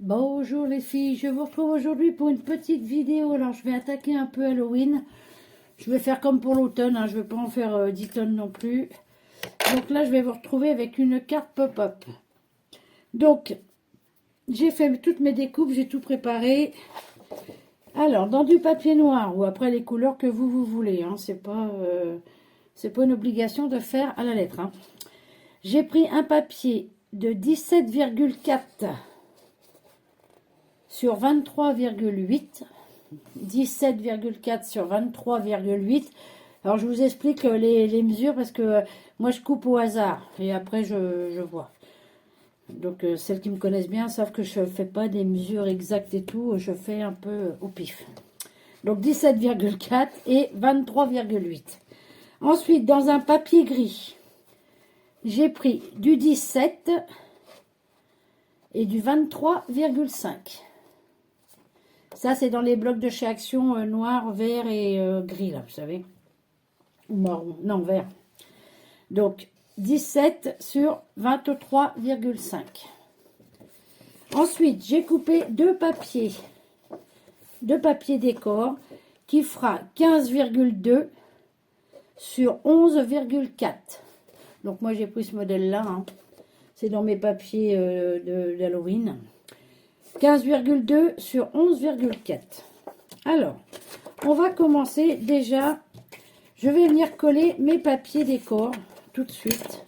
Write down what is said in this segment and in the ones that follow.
Bonjour les filles, je vous retrouve aujourd'hui pour une petite vidéo. Alors je vais attaquer un peu Halloween. Je vais faire comme pour l'automne, hein. Je ne vais pas en faire 10 tonnes non plus. Donc là je vais vous retrouver avec une carte pop-up. Donc j'ai fait toutes mes découpes, j'ai tout préparé. Alors dans du papier noir ou après les couleurs que vous voulez, hein. C'est pas une obligation de faire à la lettre, hein. J'ai pris un papier de 17,4 sur 23,8, 17,4 sur 23,8. Alors je vous explique les mesures parce que moi je coupe au hasard et après je vois. Donc celles qui me connaissent bien savent que je ne fais pas des mesures exactes et tout, je fais un peu au pif. Donc 17,4 et 23,8. Ensuite dans un papier gris, j'ai pris du 17 et du 23,5. Ça, c'est dans les blocs de chez Action noir, vert et gris, là, vous savez. Ou marron, non, vert. Donc, 17 sur 23,5. Ensuite, j'ai coupé deux papiers décor qui fera 15,2 sur 11,4. Donc, moi, j'ai pris ce modèle-là, hein. C'est dans mes papiers d'Halloween. 15,2 sur 11,4. Alors, on va commencer déjà. Je vais venir coller mes papiers décor tout de suite.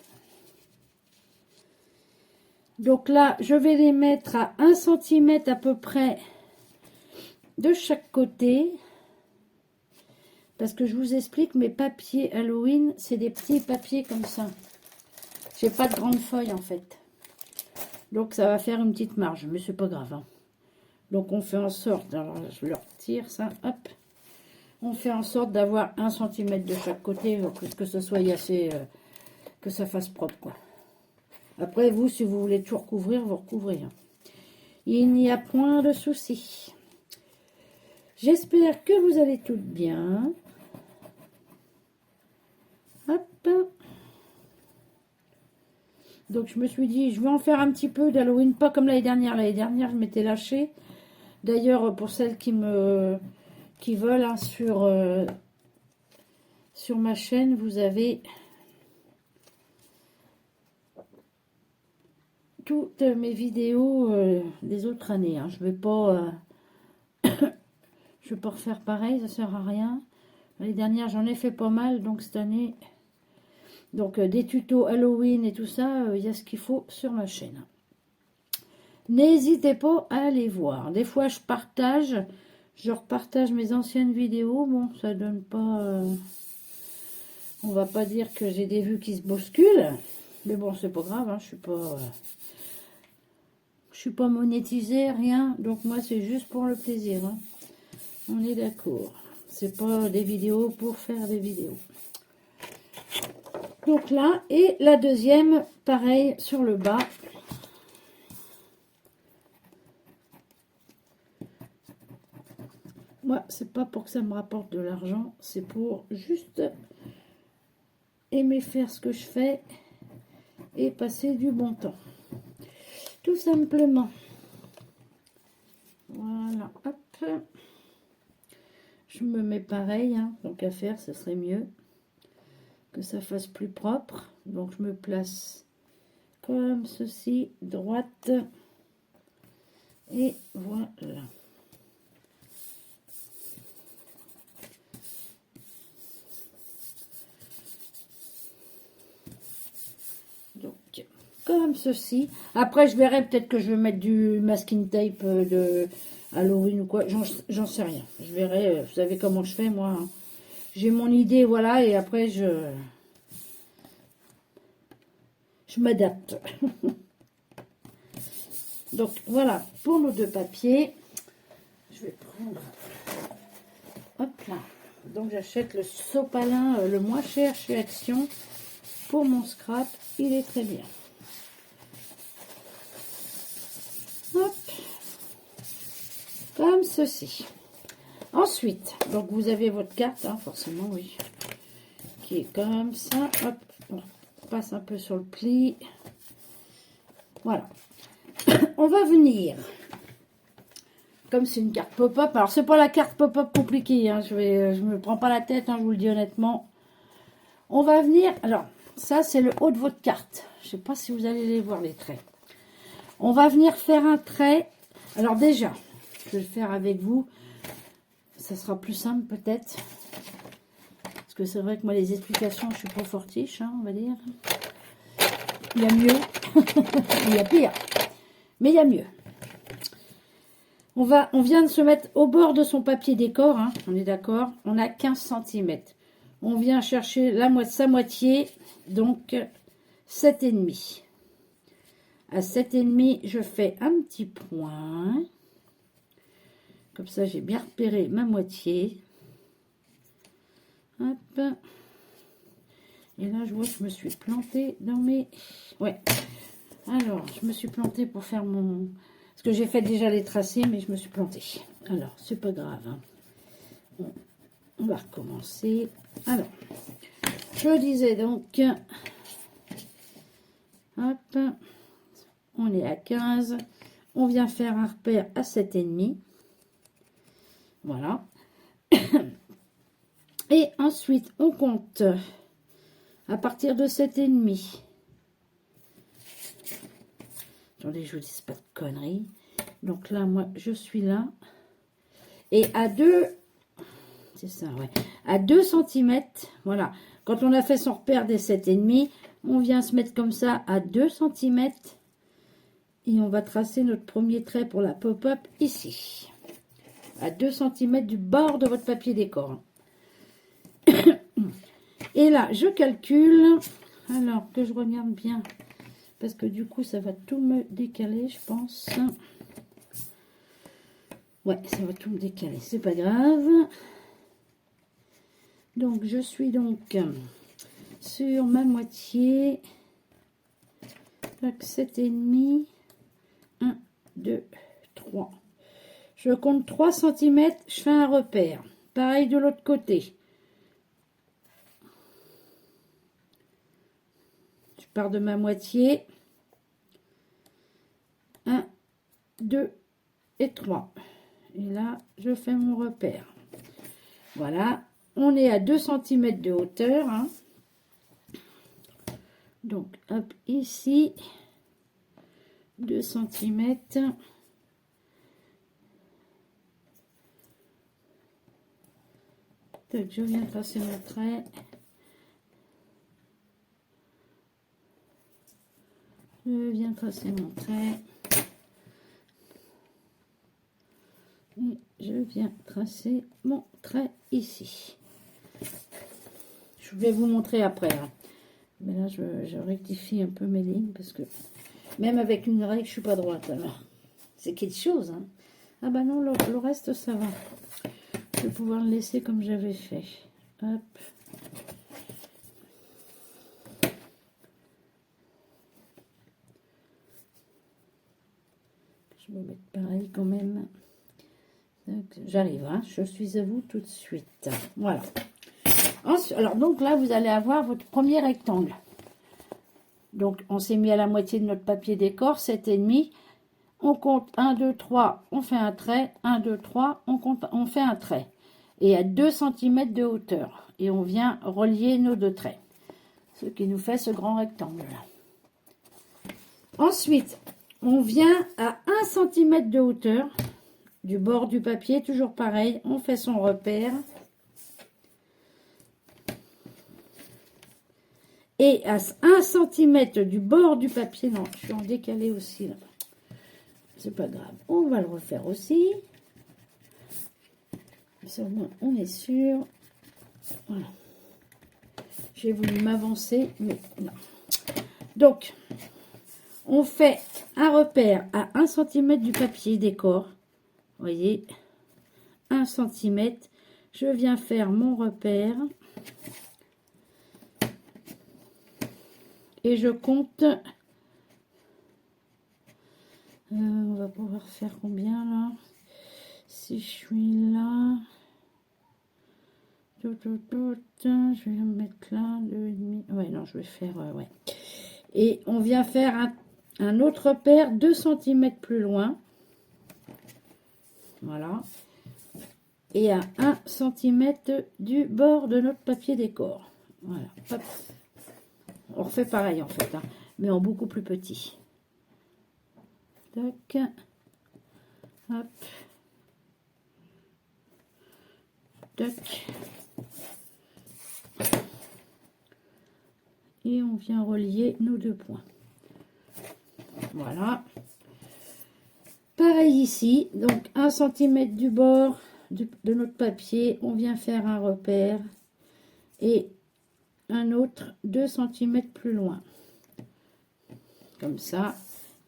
Donc là, je vais les mettre à 1 cm à peu près de chaque côté. Parce que je vous explique, mes papiers Halloween, c'est des petits papiers comme ça. J'ai pas de grandes feuilles en fait. Donc ça va faire une petite marge, mais c'est pas grave, hein. Donc on fait en sorte, alors je le retire ça, hop. On fait en sorte d'avoir 1 cm de chaque côté, que ce soit assez, que ça fasse propre, quoi. Après vous, si vous voulez tout recouvrir, vous recouvrez, hein. Il n'y a point de souci. J'espère que vous allez toutes bien. Hop. Donc je me suis dit, je vais en faire un petit peu d'Halloween, pas comme l'année dernière. L'année dernière, je m'étais lâchée. D'ailleurs, pour celles qui veulent, hein, sur ma chaîne, vous avez toutes mes vidéos des autres années, hein. Je vais pas refaire pareil, ça sert à rien. L'année dernière, j'en ai fait pas mal, donc cette année... Donc, des tutos Halloween et tout ça, il y a ce qu'il faut sur ma chaîne. N'hésitez pas à aller voir. Des fois, je repartage mes anciennes vidéos. Bon, ça donne pas... on va pas dire que j'ai des vues qui se bousculent. Mais bon, c'est pas grave, hein, je suis pas monétisée, rien. Donc, moi, c'est juste pour le plaisir, hein. On est d'accord. C'est pas des vidéos pour faire des vidéos. Donc là, et la deuxième, pareil, sur le bas. Moi, c'est pas pour que ça me rapporte de l'argent, c'est pour juste aimer faire ce que je fais et passer du bon temps. Tout simplement. Voilà, hop. Je me mets pareil, hein, donc à faire, ce serait mieux que ça fasse plus propre. Donc je me place comme ceci, droite, et voilà. Donc comme ceci. Après je verrai, peut-être que je vais mettre du masking tape de Halloween ou quoi, j'en sais rien. Je verrai, vous savez comment je fais moi, hein. J'ai mon idée, voilà, et après je m'adapte. Donc voilà pour nos deux papiers. Je vais prendre, hop là. Donc j'achète le sopalin le moins cher chez Action pour mon scrap. Il est très bien. Hop. Comme ceci. Ensuite, donc vous avez votre carte, hein, forcément, oui, appliquer comme ça. Hop, on passe un peu sur le pli. Voilà. On va venir, comme c'est une carte pop-up, alors c'est pas la carte pop-up compliquée, hein, je me prends pas la tête, hein, je vous le dis honnêtement. On va venir, alors ça c'est le haut de votre carte, je sais pas si vous allez les voir les traits. On va venir faire un trait, alors déjà, je vais le faire avec vous, ça sera plus simple peut-être, parce que c'est vrai que moi les explications je suis pas fortiche, hein, on va dire. Il y a mieux, il y a pire. Mais il y a mieux. On vient de se mettre au bord de son papier décor, hein, on est d'accord. On a 15 cm. On vient chercher sa moitié, donc 7,5. À 7,5, je fais un petit point. Comme ça, j'ai bien repéré ma moitié. Hop. Et là, je vois que je me suis plantée dans mes... Ouais. Alors, je me suis plantée pour faire mon... Parce que j'ai fait déjà les tracés, mais je me suis plantée. Alors, c'est pas grave. Hein. On va recommencer. Alors, je disais donc... Hop. On est à 15. On vient faire un repère à 7,5. Voilà. Et ensuite, on compte à partir de 7,5. Attendez, je vous dis pas de conneries. Donc là, moi, je suis là. Et à 2, c'est ça, ouais. À 2 cm, voilà. Quand on a fait son repère des 7,5, on vient se mettre comme ça à 2 cm. Et on va tracer notre premier trait pour la pop-up ici. À 2 cm du bord de votre papier décor. Et là, je calcule. Alors, que je regarde bien. Parce que du coup, ça va tout me décaler, je pense. Ouais, ça va tout me décaler. C'est pas grave. Donc, je suis donc sur ma moitié. 7,5. 1, 2, 3. Je compte 3 cm. Je fais un repère. Pareil de l'autre côté. Je pars de ma moitié. 1, 2 et 3. Et là, je fais mon repère. Voilà. On est à 2 cm de hauteur. Hein. Donc, hop, ici. 2 cm. Donc, je viens tracer mon trait. Je viens tracer mon trait. Et je viens tracer mon trait ici. Je vais vous montrer après. Hein. Mais là, je rectifie un peu mes lignes parce que même avec une règle, je suis pas droite. Alors, c'est quelque chose. Hein. Ah bah non, le reste, ça va. Je vais pouvoir le laisser comme j'avais fait. Hop. Je vais mettre pareil quand même. J'arrive, hein, je suis à vous tout de suite. Voilà. Ensuite, alors, donc là, vous allez avoir votre premier rectangle. Donc, on s'est mis à la moitié de notre papier décor, 7,5. On compte 1, 2, 3, on fait un trait. 1, 2, 3, on fait un trait. Et à 2 cm de hauteur. Et on vient relier nos deux traits. Ce qui nous fait ce grand rectangle. Ensuite, on vient à 1 cm de hauteur du bord du papier, toujours pareil, on fait son repère. Et à 1 cm du bord du papier, non, je suis en décalé aussi là. C'est pas grave, on va le refaire aussi. Ça, on est sûr. Voilà. J'ai voulu m'avancer, mais non. Donc, on fait un repère à 1 cm du papier décor. Vous voyez, 1 cm. Je viens faire mon repère. Et je compte. On va pouvoir faire combien là? Si je suis là. Je vais le mettre là, 2,5. Ouais, non, je vais faire, ouais. Et on vient faire un autre paire 2 cm plus loin. Voilà. Et à 1 cm du bord de notre papier décor. Voilà. Hop. On refait pareil en fait, hein, mais en beaucoup plus petit. Tac. Hop. Tac. Et on vient relier nos 2 points. Voilà. Pareil ici, donc 1 cm du bord de notre papier, on vient faire un repère et un autre 2 cm plus loin. Comme ça.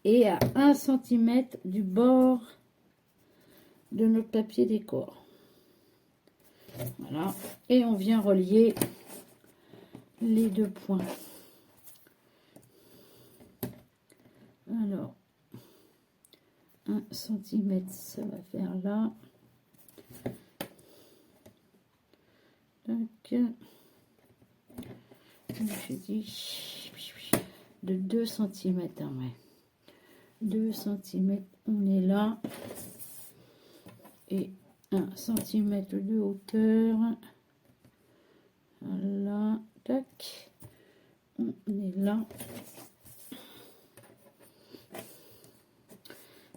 Et à 1 cm du bord de notre papier décor. Voilà. Et on vient relier les 2 points. Alors, 1 cm, ça va faire là. Donc, j'ai dit de 2 cm, hein, ouais. 2 cm, on est là. Et 1 cm de hauteur. Voilà, tac. On est là.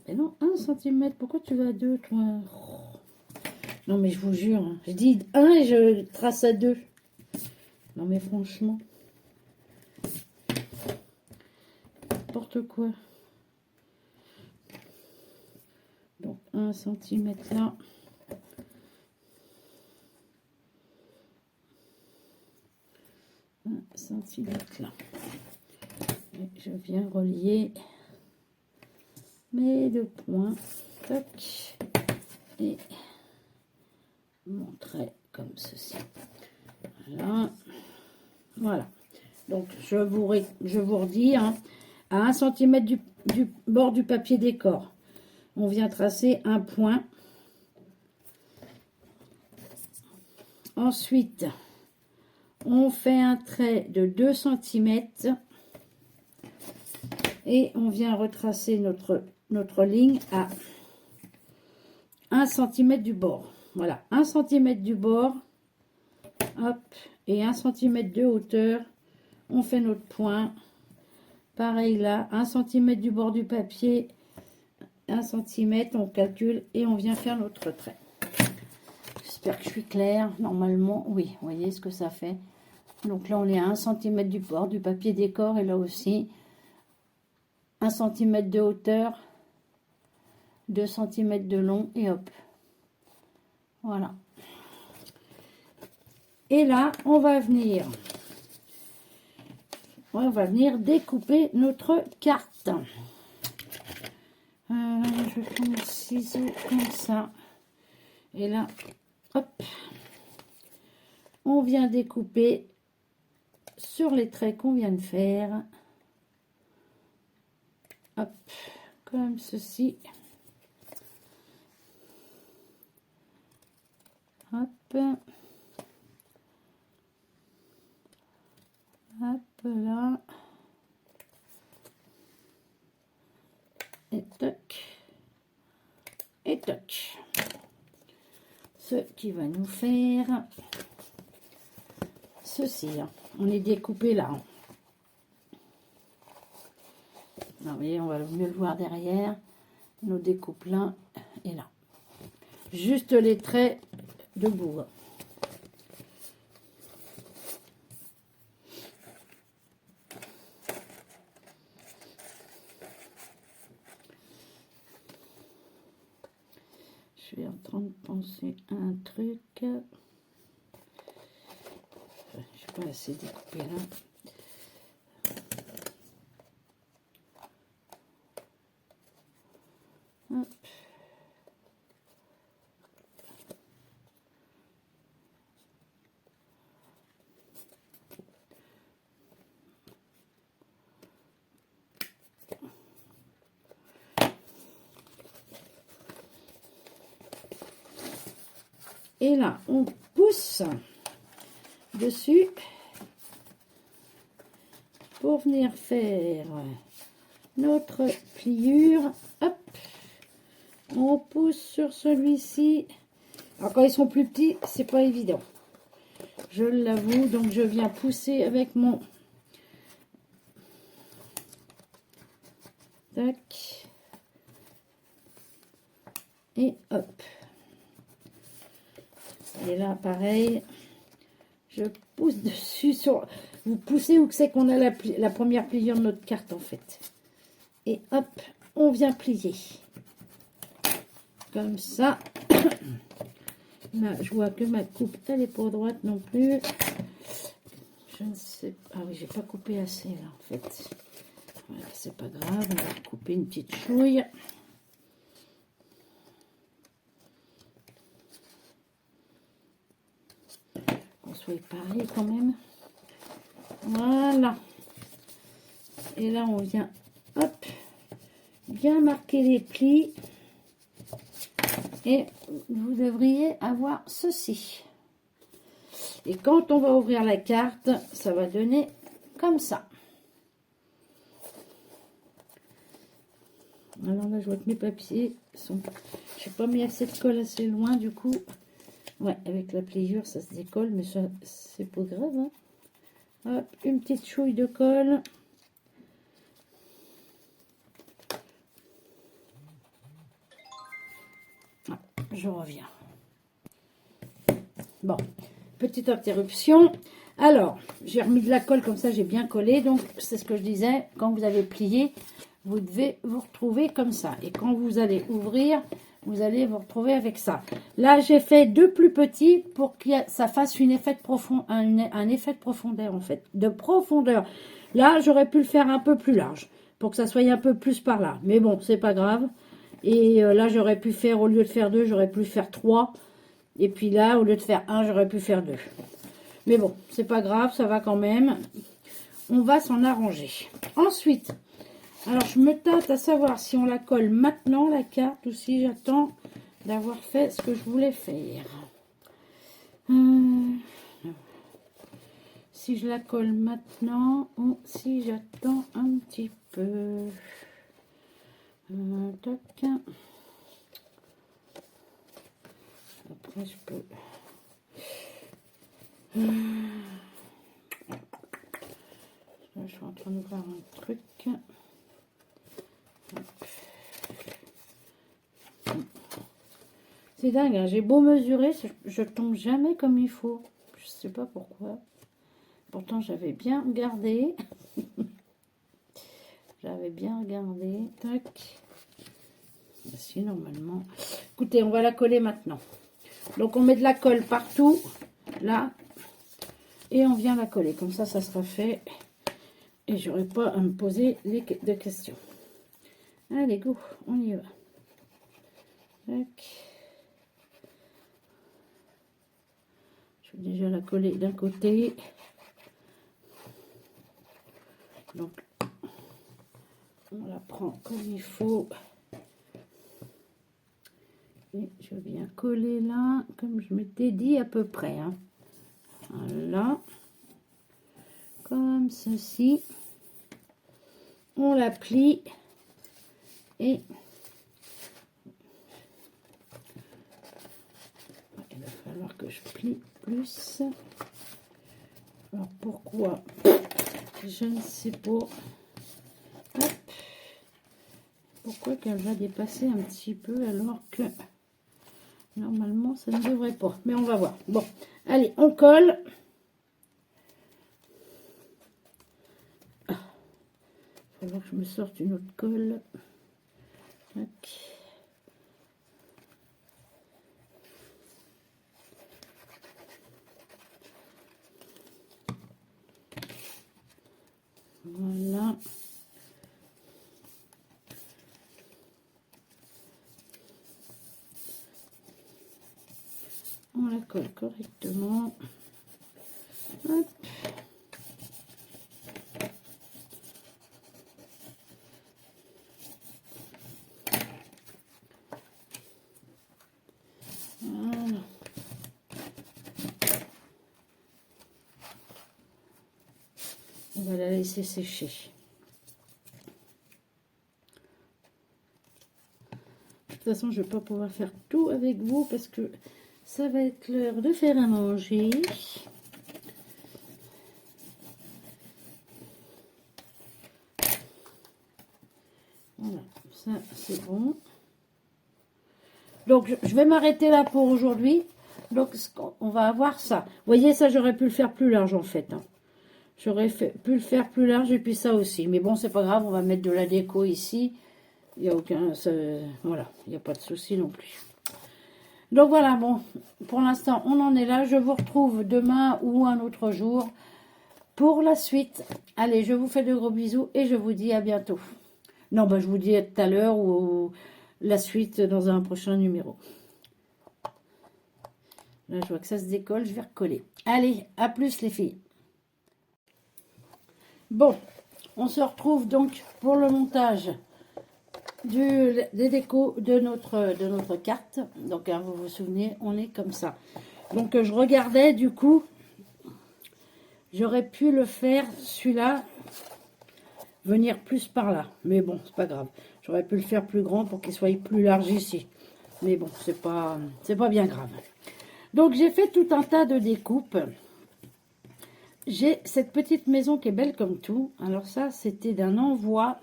Mais non, 1 cm, pourquoi tu vas à 2, toi? Non, mais je vous jure, hein, je dis 1 et je trace à 2. Non, mais franchement. N'importe quoi. Donc, 1 cm là. Centimètre là. Et je viens relier mes 2 points. Tac. Et mon trait comme ceci. Voilà. Voilà. Donc, je vous redis, hein, à 1 cm du bord du papier décor, on vient tracer un point. Ensuite, on fait un trait de 2 cm et on vient retracer notre ligne à 1 cm du bord. Voilà, 1 cm du bord, hop, et 1 cm de hauteur. On fait notre point. Pareil là, 1 cm du bord du papier, 1 cm, on calcule et on vient faire notre trait. J'espère que je suis claire. Normalement, oui, vous voyez ce que ça fait. Donc là, on est à 1 cm du bord du papier décor et là aussi, 1 cm de hauteur, 2 cm de long et hop. Voilà. Et là, on va venir découper notre carte. Je vais prendre le ciseau comme ça. Et là, hop, on vient découper sur les traits qu'on vient de faire. Hop, comme ceci. Hop. Hop là. Et toc. Et toc. Ce qui va nous faire ceci. Hein. On est découpé là. Non, mais on va mieux le voir derrière. Nos découpes là et là. Juste les traits debout. Je suis en train de penser à un truc. Je n'ai pas assez découpé là. Hop. Et là, on pousse dessus pour venir faire notre pliure. Hop, on pousse sur celui-ci. Alors quand ils sont plus petits, c'est pas évident, je l'avoue. Donc je viens pousser avec mon tac et hop. Et là pareil, je pousse dessus sur. Vous poussez où c'est qu'on a la première pliure de notre carte en fait. Et hop, on vient plier. Comme ça. Là, je vois que ma coupe, elle n'est pas droite non plus. Je ne sais pas. Ah oui, j'ai pas coupé assez là en fait. Voilà, c'est pas grave. On va couper une petite chouille. Qu'on soit pareil quand même. Voilà. Et là, on vient, hop, bien marquer les plis. Et vous devriez avoir ceci. Et quand on va ouvrir la carte, ça va donner comme ça. Alors là, je vois que mes papiers sont... Je n'ai pas mis assez de colle assez loin, du coup. Ouais, avec la pliure, ça se décolle, mais ça, c'est pas grave. Hein. Hop, une petite chouille de colle. Ah, je reviens. Bon, petite interruption. Alors, j'ai remis de la colle comme ça, j'ai bien collé. Donc, c'est ce que je disais, quand vous avez plié, vous devez vous retrouver comme ça. Et quand vous allez ouvrir, vous allez vous retrouver avec ça. Là, j'ai fait deux plus petits pour que ça fasse un effet de profondeur, en fait. De profondeur. Là, j'aurais pu le faire un peu plus large, pour que ça soit un peu plus par là. Mais bon, c'est pas grave. Et là, j'aurais pu faire, au lieu de faire 2, j'aurais pu faire 3. Et puis là, au lieu de faire 1, j'aurais pu faire 2. Mais bon, c'est pas grave, ça va quand même. On va s'en arranger. Ensuite, alors je me tâte à savoir si on la colle maintenant, la carte, ou si j'attends d'avoir fait ce que je voulais faire. Si je la colle maintenant, ou si j'attends un petit peu. Toc. Après, je peux... Je suis en train de voir un truc. C'est dingue, hein, j'ai beau mesurer, je tombe jamais comme il faut. Je sais pas pourquoi. Pourtant, j'avais bien regardé. J'avais bien regardé. Tac. Si, normalement. Écoutez, on va la coller maintenant. Donc, on met de la colle partout. Là. Et on vient la coller. Comme ça sera fait. Et j'aurai pas à me poser des questions. Allez, go. On y va. Tac. Je vais déjà la coller d'un côté. Donc, on la prend comme il faut. Et je viens coller là, comme je m'étais dit à peu près. Hein. Voilà. Comme ceci. On la plie. Et il va falloir que je plie plus. Alors pourquoi? Je ne sais pas. Hop. Pourquoi qu'elle va dépasser un petit peu alors que normalement ça ne devrait pas. Mais on va voir. Bon, allez, on colle. Il va falloir que je me sorte une autre colle. Tac. Voilà. On la colle correctement. Hop. Voilà. On va la laisser sécher. De toute façon, je ne vais pas pouvoir faire tout avec vous parce que ça va être l'heure de faire à manger. Voilà, ça c'est bon. Donc, je vais m'arrêter là pour aujourd'hui. Donc, on va avoir ça. Vous voyez, ça, j'aurais pu le faire plus large, en fait. Hein. J'aurais pu le faire plus large et puis ça aussi. Mais bon, c'est pas grave, on va mettre de la déco ici. Il n'y a aucun... voilà, il n'y a pas de souci non plus. Donc, voilà, bon, pour l'instant, on en est là. Je vous retrouve demain ou un autre jour pour la suite. Allez, je vous fais de gros bisous et je vous dis à bientôt. Non, bah, je vous dis à tout à l'heure ou la suite dans un prochain numéro. Là, je vois que ça se décolle, je vais recoller. Allez, à plus les filles. Bon, on se retrouve donc pour le montage des décos de notre carte. Donc, hein, vous vous souvenez, on est comme ça. Donc, je regardais, du coup, j'aurais pu le faire, celui-là, venir plus par là. Mais bon, c'est pas grave. J'aurais pu le faire plus grand pour qu'il soit plus large ici. Mais bon, c'est pas bien grave. Donc, j'ai fait tout un tas de découpes. J'ai cette petite maison qui est belle comme tout. Alors ça, c'était d'un envoi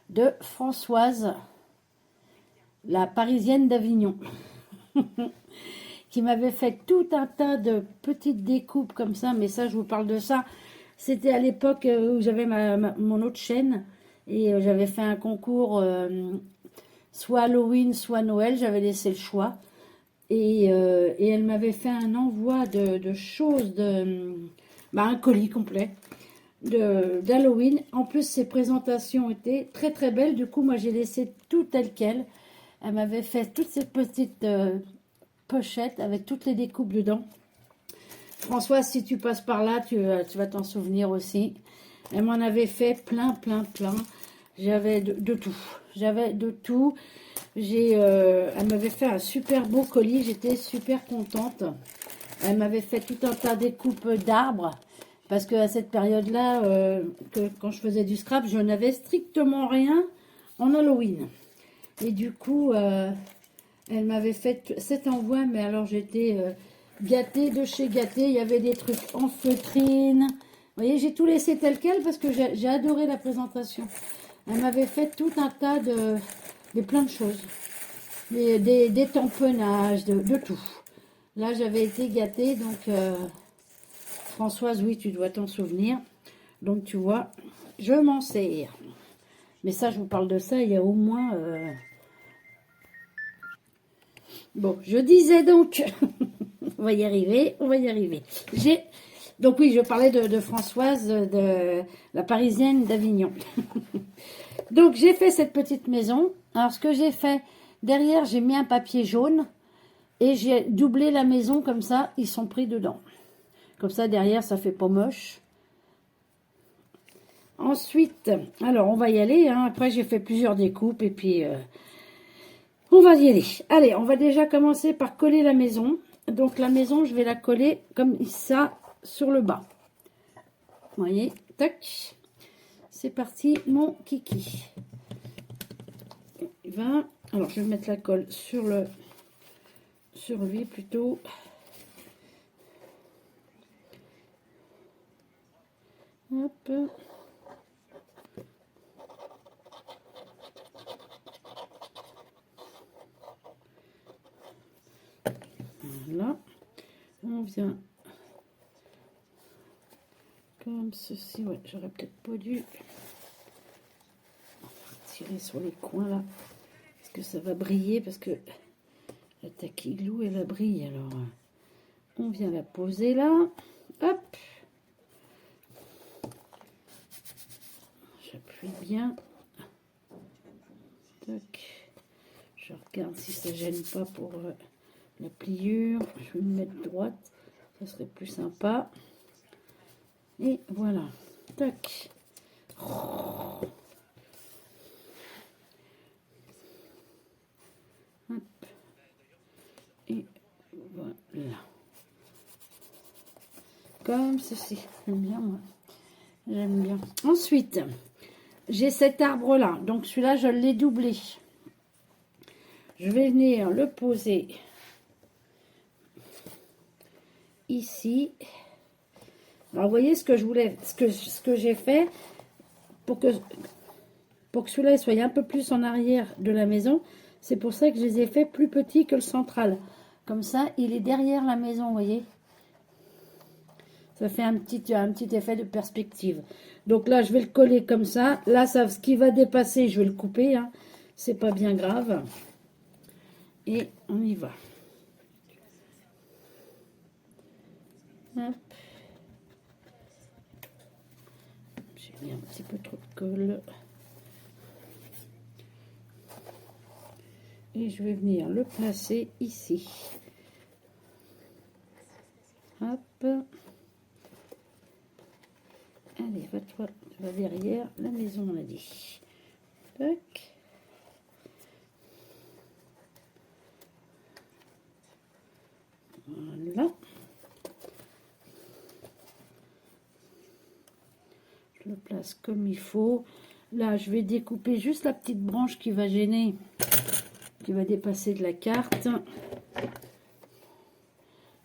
de Françoise, la Parisienne d'Avignon, qui m'avait fait tout un tas de petites découpes comme ça. Mais ça, je vous parle de ça. C'était à l'époque où j'avais mon autre chaîne. Et j'avais fait un concours, soit Halloween, soit Noël. J'avais laissé le choix. Et elle m'avait fait un envoi de choses, un colis complet d'Halloween. En plus, ses présentations étaient très très belles. Du coup, moi, j'ai laissé tout tel quel. Elle m'avait fait toutes ces petites pochettes avec toutes les découpes dedans. Françoise, si tu passes par là, tu vas t'en souvenir aussi. Elle m'en avait fait plein. J'avais de tout. J'avais de tout. Elle m'avait fait un super beau colis. J'étais super contente. Elle m'avait fait tout un tas de découpes d'arbres. Parce qu'à cette période-là, quand je faisais du scrap, je n'avais strictement rien en Halloween. Et du coup, elle m'avait fait cet envoi. Mais alors, j'étais gâtée de chez gâtée. Il y avait des trucs en feutrine. Vous voyez, j'ai tout laissé tel quel parce que j'ai adoré la présentation. Elle m'avait fait tout un tas de plein de choses. Des tamponnages, de tout. Là, j'avais été gâtée, donc Françoise, oui, tu dois t'en souvenir. Donc, tu vois, je m'en sers. Mais ça, je vous parle de ça, il y a au moins... Bon, je disais donc, on va y arriver. Donc oui, je parlais de Françoise, de la Parisienne d'Avignon. Donc, j'ai fait cette petite maison. Alors, ce que j'ai fait, derrière, j'ai mis un papier jaune. Et j'ai doublé la maison comme ça, ils sont pris dedans. Comme ça, derrière, ça fait pas moche. Ensuite, alors, on va y aller. Hein. Après, j'ai fait plusieurs découpes et puis, on va y aller. Allez, on va déjà commencer par coller la maison. Donc, la maison, je vais la coller comme ça sur le bas. Vous voyez, tac. C'est parti, mon kiki. Il va. Alors, je vais mettre la colle sur lui plutôt. Hop. Voilà. On vient comme ceci. Ouais, j'aurais peut-être pas dû tirer sur les coins là. Parce que ça va briller. Parce que la taquiglou, elle a brillé. Alors, on vient la poser là. Hop. J'appuie bien. Tac. Je regarde si ça gêne pas pour la pliure. Je vais me mettre droite. Ça serait plus sympa. Et voilà. Tac. Hop. Et voilà. Comme ceci. J'aime bien moi. J'aime bien. Ensuite, j'ai cet arbre-là. Donc, celui-là, je l'ai doublé. Je vais venir le poser ici. Alors, vous voyez ce que je voulais, ce que j'ai fait pour que celui-là soit un peu plus en arrière de la maison. C'est pour ça que je les ai fait plus petits que le central. Comme ça, il est derrière la maison, vous voyez. Ça fait un petit effet de perspective. Donc là, je vais le coller comme ça. Là, ce qui va dépasser, je vais le couper. Hein. C'est pas bien grave. Et on y va. Hop. J'ai mis un petit peu trop de colle. Et je vais venir le placer ici. Hop. Allez, va-toi, va derrière la maison, on a dit. Tac. Voilà. Je le place comme il faut. Là, je vais découper juste la petite branche qui va gêner, qui va dépasser de la carte.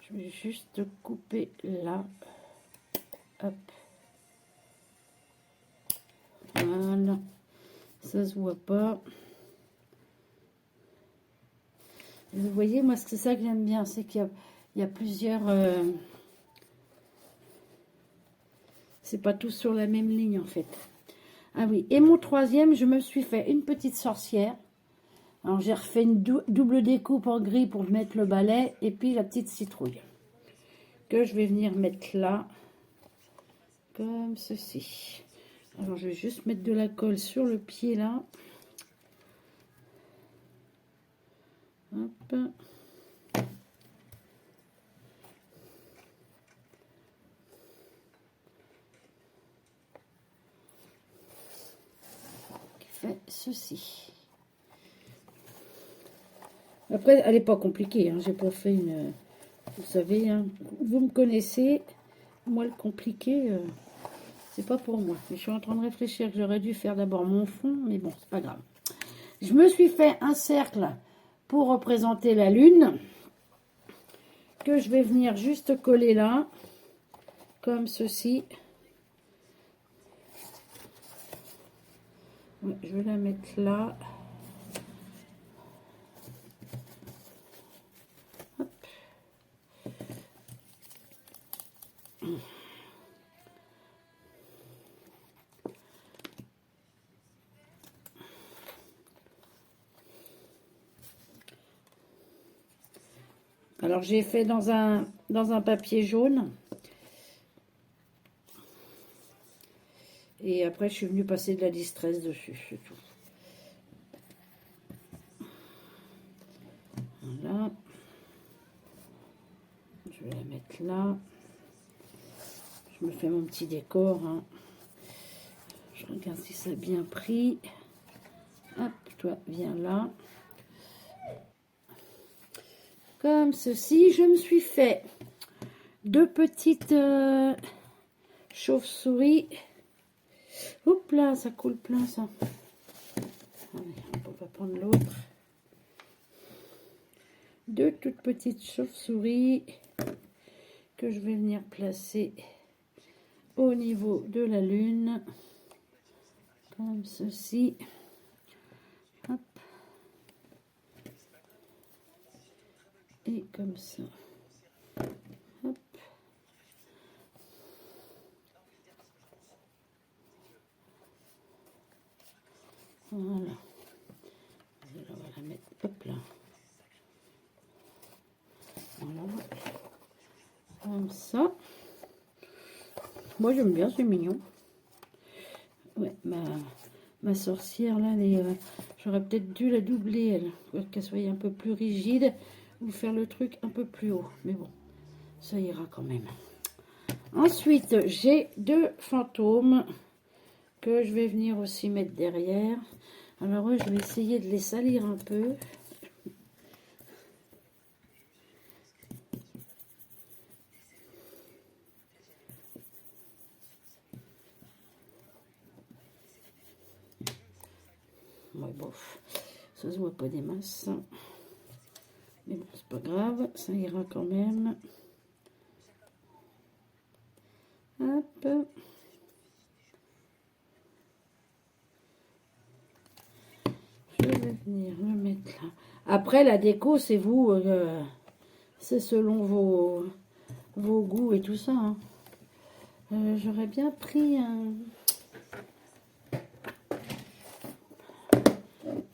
Je vais juste couper là. Hop. Voilà. Ça se voit pas. Et vous voyez, moi, c'est ça que j'aime bien, c'est qu'il y a plusieurs... c'est pas tous sur la même ligne, en fait. Ah oui, et mon troisième, je me suis fait une petite sorcière. Alors, j'ai refait une double découpe en gris pour mettre le balai et puis la petite citrouille. Que je vais venir mettre là, comme ceci. Alors, je vais juste mettre de la colle sur le pied, là. Hop. Qui fait ceci. Après, elle n'est pas compliquée. Hein. J'ai pas fait une... Vous savez, hein, vous me connaissez. Moi, le compliqué, c'est pas pour moi. Mais je suis en train de réfléchir que j'aurais dû faire d'abord mon fond. Mais bon, c'est pas grave. Je me suis fait un cercle pour représenter la lune. Que je vais venir juste coller là. Comme ceci. Je vais la mettre là. Hop. Alors j'ai fait dans un papier jaune. Et après je suis venue passer de la distress dessus, c'est tout. Voilà. Je vais la mettre là. Je me fais mon petit décor. Hein. Je regarde si ça a bien pris. Hop, toi, viens là. Comme ceci, je me suis fait deux petites chauves-souris. Hop là, ça coule plein ça. Allez, on va prendre l'autre. Deux toutes petites chauves-souris que je vais venir placer au niveau de la lune. Comme ceci. Hop. Et comme ça. Hop. Voilà. Et là, on va la mettre, hop là. Voilà. Comme ça. Moi, j'aime bien, c'est mignon. Ouais, ma sorcière, là, j'aurais peut-être dû la doubler, elle, qu'elle soit un peu plus rigide, ou faire le truc un peu plus haut. Mais bon, ça ira quand même. Ensuite, j'ai deux fantômes que je vais venir aussi mettre derrière. Alors eux, je vais essayer de les salir un peu. Ouais, bof. Ça se voit pas des masses. Mais bon, c'est pas grave. Ça ira quand même. Hop. Je vais venir le mettre là. Après, la déco, c'est vous. C'est selon vos goûts et tout ça. Hein. J'aurais bien pris un...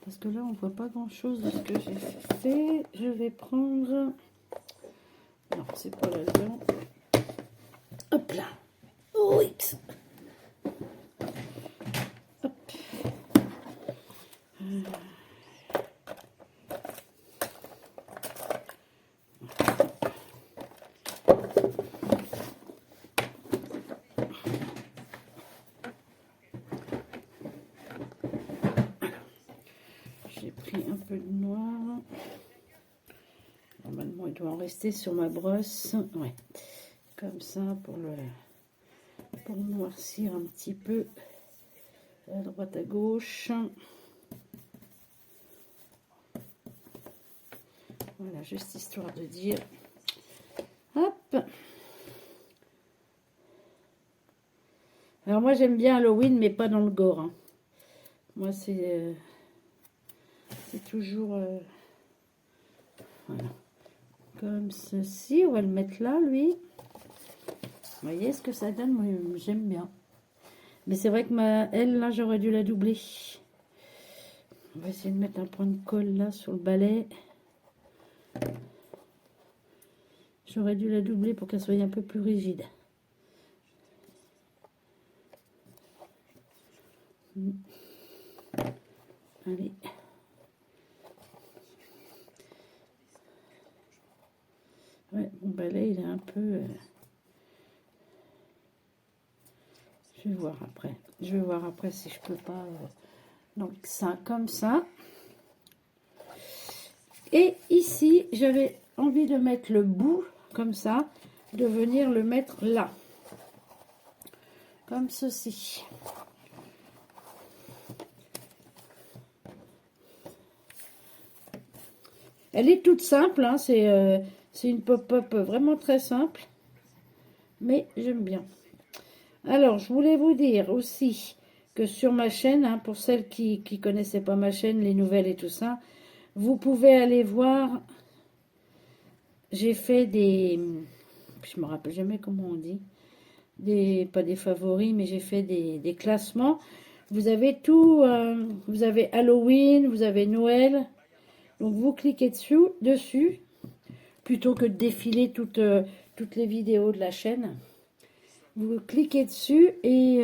Parce que là, on voit pas grand-chose de ce que j'ai fait. Je vais prendre... Non, c'est pas là-dedans. Hop là. Oui. Hop. J'ai pris un peu de noir. Normalement, il doit en rester sur ma brosse. Ouais. Comme ça, pour noircir un petit peu à droite à gauche. Voilà, juste histoire de dire. Hop. Alors moi j'aime bien Halloween, mais pas dans le gore. Hein. Moi c'est toujours voilà. Comme ceci. On va le mettre là, lui. Vous voyez ce que ça donne? Moi j'aime bien. Mais c'est vrai que elle là j'aurais dû la doubler. On va essayer de mettre un point de colle là sur le balai. J'aurais dû la doubler pour qu'elle soit un peu plus rigide. Allez. Ouais, mon balai il est un peu... Je vais voir après. Je vais voir après si je peux pas... Donc ça, comme ça. Et ici, j'avais envie de mettre le bout, comme ça, de venir le mettre là. Comme ceci. Elle est toute simple, hein, c'est une pop-up vraiment très simple. Mais j'aime bien. Alors, je voulais vous dire aussi que sur ma chaîne, hein, pour celles qui ne connaissaient pas ma chaîne, les nouvelles et tout ça, vous pouvez aller voir, j'ai fait des, je me rappelle jamais comment on dit, pas des favoris, mais j'ai fait des classements. Vous avez tout, vous avez Halloween, vous avez Noël, donc vous cliquez dessus, plutôt que de défiler toutes les vidéos de la chaîne. Vous cliquez dessus et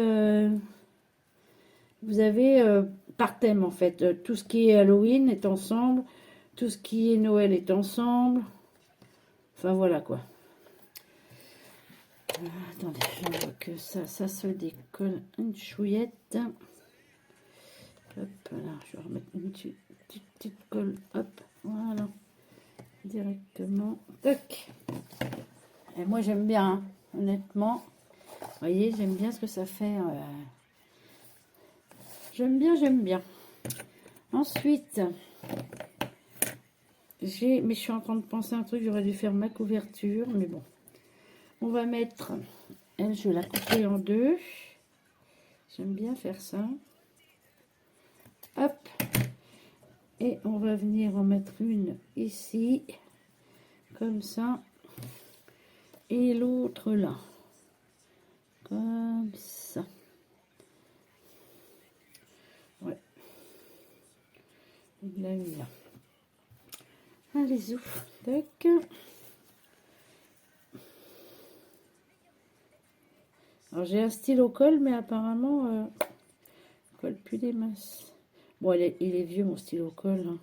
vous avez par thème en fait, tout ce qui est Halloween est ensemble, tout ce qui est Noël est ensemble. Enfin voilà quoi. Attendez, je vois que ça se décolle une chouillette. Hop là, je vais remettre une petite colle. Hop, voilà. Directement. Tac. Et moi j'aime bien, hein, honnêtement. Vous voyez, j'aime bien ce que ça fait. J'aime bien. Ensuite, mais je suis en train de penser à un truc, j'aurais dû faire ma couverture, mais bon. On va mettre, elle, je vais la couper en deux. J'aime bien faire ça. Hop. Et on va venir en mettre une ici, comme ça. Et l'autre là. Comme ça. Ouais. Il l'a mis là. Allez, ouf. Tac. Alors j'ai un stylo colle, mais apparemment, colle plus des masses. Bon, il est vieux mon stylo colle. Hein.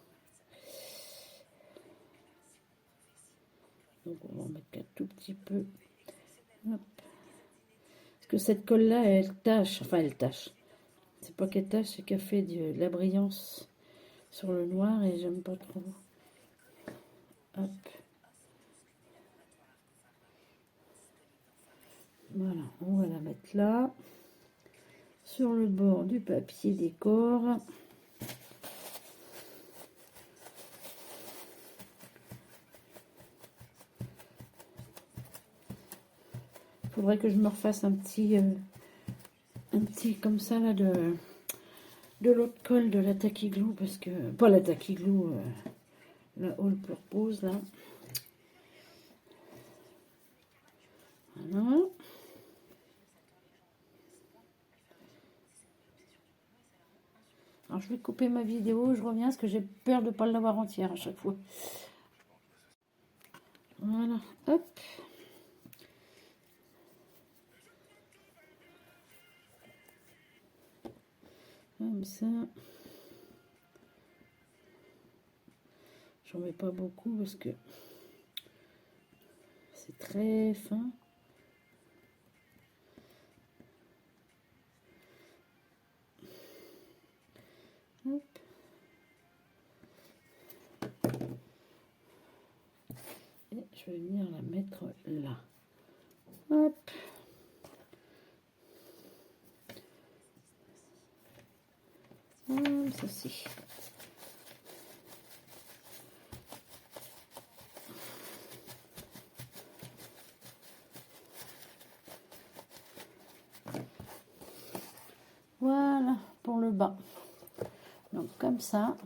Donc on va en mettre un tout petit peu. Hop. Parce que cette colle là, elle tâche. Enfin, elle tâche. C'est pas qu'elle tâche, c'est qu'elle fait de la brillance sur le noir et j'aime pas trop. Hop. Voilà, on va la mettre là. Sur le bord du papier décor. faudrait que je me refasse un petit comme ça là de l'autre colle de la Tacky Glue, parce que pas la Tacky Glue, la All Purpose là. Voilà. Alors je vais couper ma vidéo, je reviens parce que j'ai peur de ne pas l'avoir entière à chaque fois. Voilà, hop. Comme ça. J'en mets pas beaucoup parce que c'est très fin. Hop. Et je vais venir la mettre là. Hop. Comme ceci. Voilà pour le bas. Donc comme ça.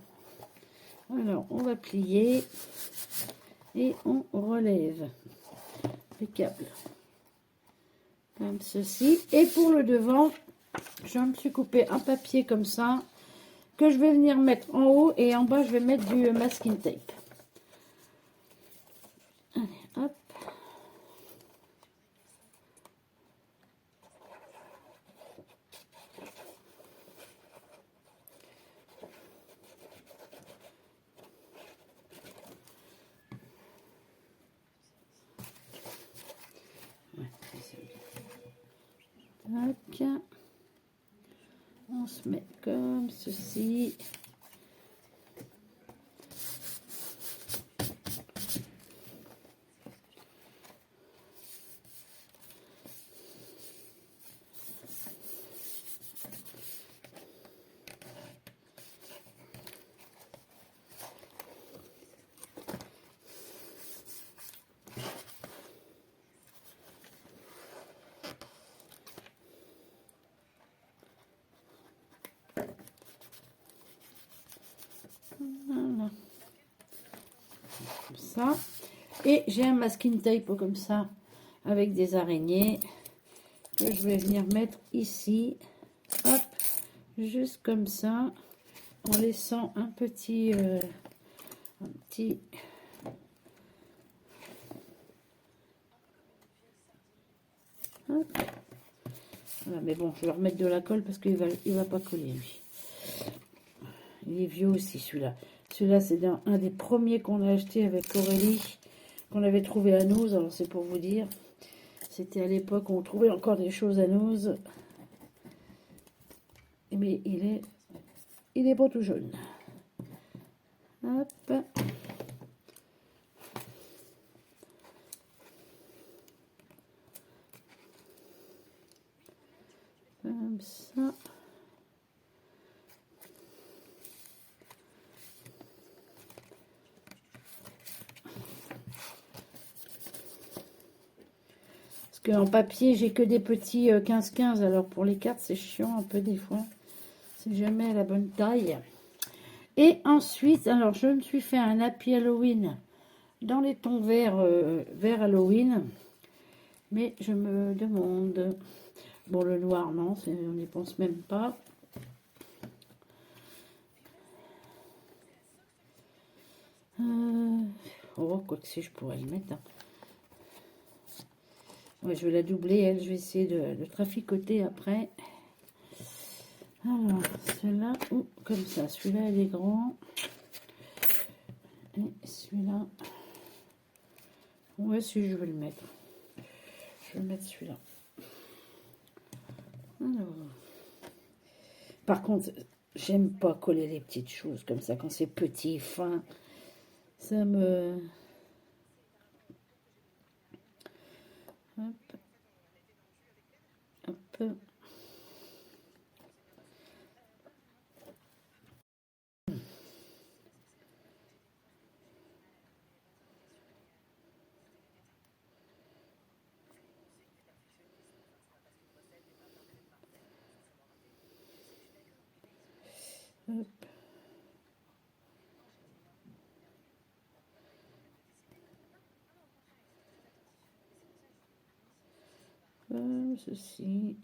Alors on va plier et on relève les câbles. Comme ceci. Et pour le devant, je me suis coupé un papier comme ça que je vais venir mettre en haut et en bas je vais mettre du masking tape. Allez, hop. Tac. On se met comme ceci. Voilà. Comme ça. Et j'ai un masking tape comme ça avec des araignées que je vais venir mettre ici. Hop. Juste comme ça. En laissant un petit... Hop. Voilà, mais bon, je vais remettre de la colle parce qu'il va pas coller, lui. Il est vieux aussi, celui-là. Celui-là, c'est un des premiers qu'on a acheté avec Aurélie, qu'on avait trouvé à Noz. Alors, c'est pour vous dire. C'était à l'époque où on trouvait encore des choses à Noz. Mais il est pas tout jaune. Hop. Comme ça. Parce qu'en papier, j'ai que des petits 15-15. Alors pour les cartes, c'est chiant un peu des fois. C'est jamais à la bonne taille. Et ensuite, alors je me suis fait un Happy Halloween dans les tons verts, vert Halloween. Mais je me demande... Bon, le noir, non, on n'y pense même pas. Oh, quoi que si, je pourrais le mettre. Hein. Ouais, je vais la doubler, elle. Je vais essayer de traficoter après. Alors, celui-là, comme ça. Celui-là, il est grand. Et celui-là... Ouais, si je veux le mettre. Je vais mettre celui-là. Alors... Par contre, j'aime pas coller les petites choses comme ça. Quand c'est petit, fin, ça me... Hop. Hop. Hop. Ceci.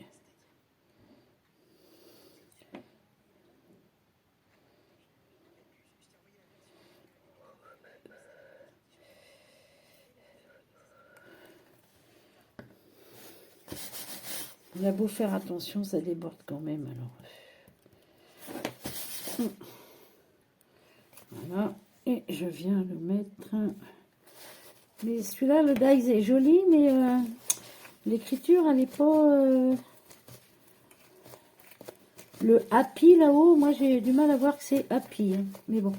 On a beau faire attention, ça déborde quand même. Alors, voilà. Et je viens le mettre. Mais celui-là, le dies est joli, mais l'écriture, elle n'est pas... Le happy là-haut, moi j'ai du mal à voir que c'est happy. Hein. Mais bon.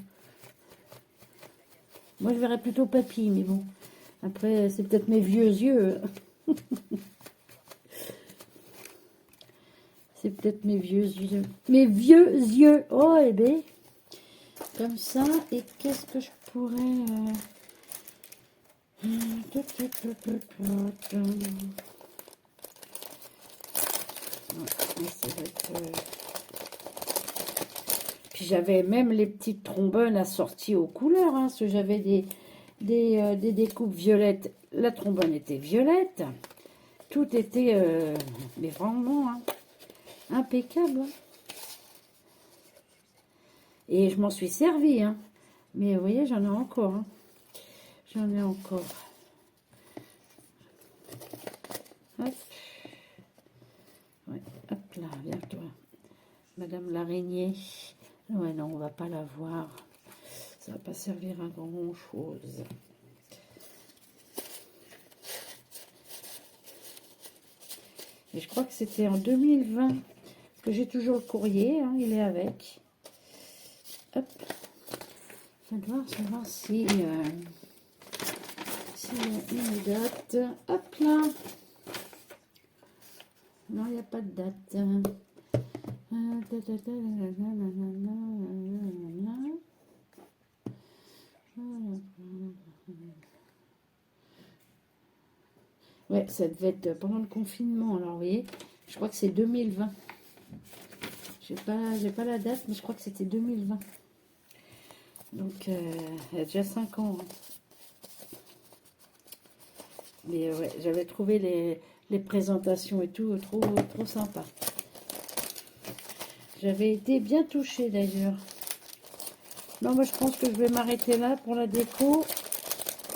Moi je verrais plutôt papy, mais bon. Après, c'est peut-être mes vieux yeux. C'est peut-être mes vieux yeux. Mes vieux yeux. Oh, eh bien. Comme ça. Et qu'est-ce que je pourrais... Puis j'avais même les petites trombones assorties aux couleurs. Hein, parce que j'avais des découpes violettes. La trombone était violette. Tout était... mais vraiment... Hein, impeccable. Et je m'en suis servi. Hein. Mais vous voyez, j'en ai encore. Hein. J'en ai encore. Hop. Ouais, hop là, viens-toi. Madame l'araignée. Ouais, non, on va pas la voir. Ça va pas servir à grand-chose. Et je crois que c'était en 2020. Parce que j'ai toujours le courrier, hein, il est avec. Hop. Je vais devoir savoir si... s'il y a une date. Hop là. Non, il n'y a pas de date. Ouais, ça devait être pendant le confinement. Alors, vous voyez, je crois que c'est 2020. J'ai pas la date, mais je crois que c'était 2020. Donc, il y a déjà 5 ans. Hein. Mais ouais, j'avais trouvé les présentations et tout trop sympa. J'avais été bien touchée d'ailleurs. Non, moi je pense que je vais m'arrêter là pour la déco.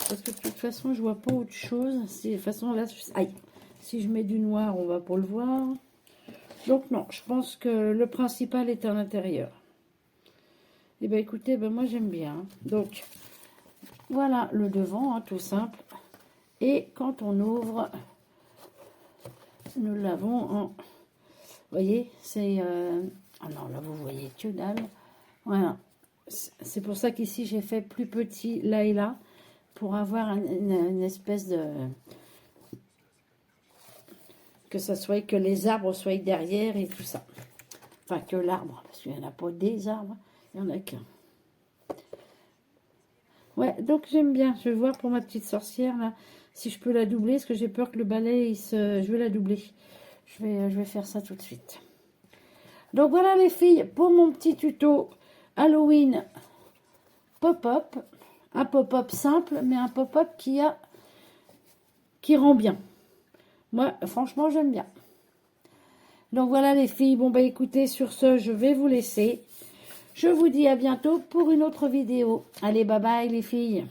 Parce que de toute façon, je vois pas autre chose. De toute façon, là, aïe, si je mets du noir, on va pas le voir. Donc non, je pense que le principal est à l'intérieur. Et bien écoutez, ben moi j'aime bien. Donc voilà le devant, hein, tout simple. Et quand on ouvre, nous l'avons en... Vous voyez, c'est... Ah non, là vous voyez que dalle. Voilà. C'est pour ça qu'ici j'ai fait plus petit là et là. Pour avoir une espèce de... Que ça soit que les arbres soient derrière et tout ça. Enfin, que l'arbre, parce qu'il n'y en a pas des arbres, il n'y en a qu'un. Ouais, donc j'aime bien. Je vais voir pour ma petite sorcière, là, si je peux la doubler, parce que j'ai peur que le balai, je vais la doubler. Je vais faire ça tout de suite. Donc voilà les filles, pour mon petit tuto Halloween pop-up. Un pop-up simple, mais un pop-up qui rend bien. Moi, franchement, j'aime bien. Donc voilà les filles. Bon, bah écoutez, sur ce, je vais vous laisser. Je vous dis à bientôt pour une autre vidéo. Allez, bye bye les filles.